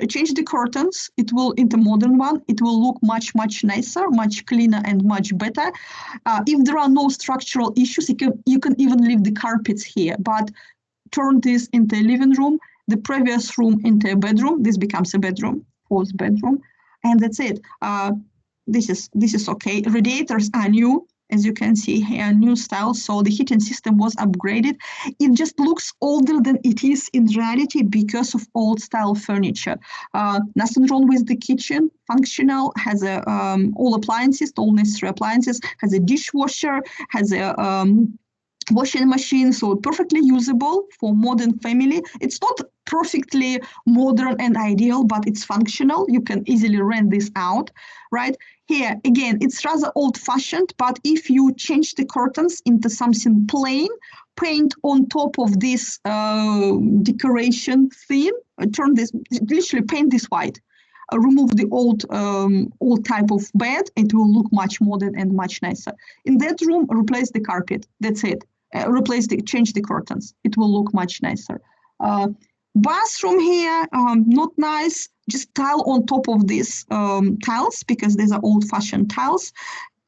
Change the curtains, it will into modern one, it will look much nicer, much cleaner and much better. If there are no structural issues, you can even leave the carpets here, but turn this into a living room, the previous room into a bedroom, this becomes a bedroom, fourth bedroom, and that's it. This is okay. Radiators are new, as you can see here, new style, so the heating system was upgraded. It just looks older than it is in reality because of old style furniture. Nothing wrong with the kitchen, functional, has all appliances, all necessary appliances, has a dishwasher, has a washing machine, so perfectly usable for modern family. It's not perfectly modern and ideal, but it's functional. You can easily rent this out, right? Here, again, it's rather old-fashioned, but if you change the curtains into something plain, paint on top of this decoration theme, turn this, literally paint this white. Remove the old type of bed, it will look much modern and much nicer. In that room, replace the carpet. That's it. Change the curtains. It will look much nicer. Bathroom here, not nice. Just tile on top of these tiles because these are old-fashioned tiles.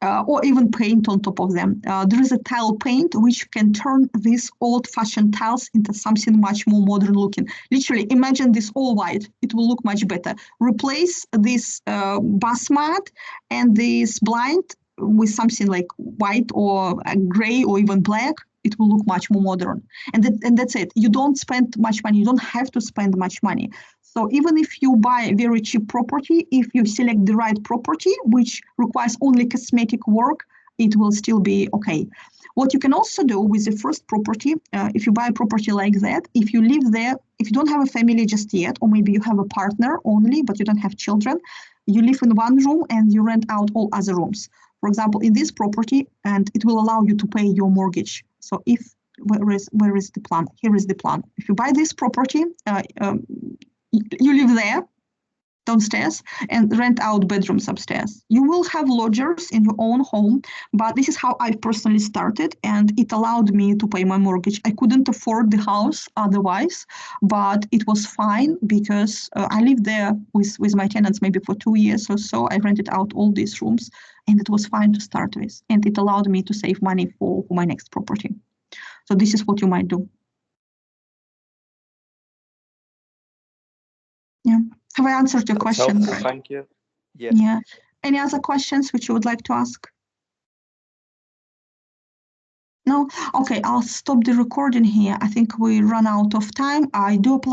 Or even paint on top of them. There is a tile paint which can turn these old-fashioned tiles into something much more modern looking. Literally, imagine this all white. It will look much better. Replace this bath mat and this blind with something like white or gray or even black. It will look much more modern. And that's it. You don't spend much money. You don't have to spend much money. So even if you buy a very cheap property, if you select the right property, which requires only cosmetic work, it will still be okay. What you can also do with the first property, if you buy a property like that, if you live there, if you don't have a family just yet, or maybe you have a partner only, but you don't have children, you live in one room and you rent out all other rooms. For example, in this property, and it will allow you to pay your mortgage. So where is the plan? Here is the plan. If you buy this property, you live there downstairs and rent out bedrooms upstairs. You will have lodgers in your own home, but this is how I personally started, and it allowed me to pay my mortgage. I couldn't afford the house otherwise, but it was fine because I lived there with my tenants maybe for 2 years or so. I rented out all these rooms, and it was fine to start with, and it allowed me to save money for my next property. So this is what you might do. Yeah. Have I answered your question? Thank you. Yeah. Any other questions which you would like to ask? No? Okay, I'll stop the recording here. I think we run out of time. I do apologize.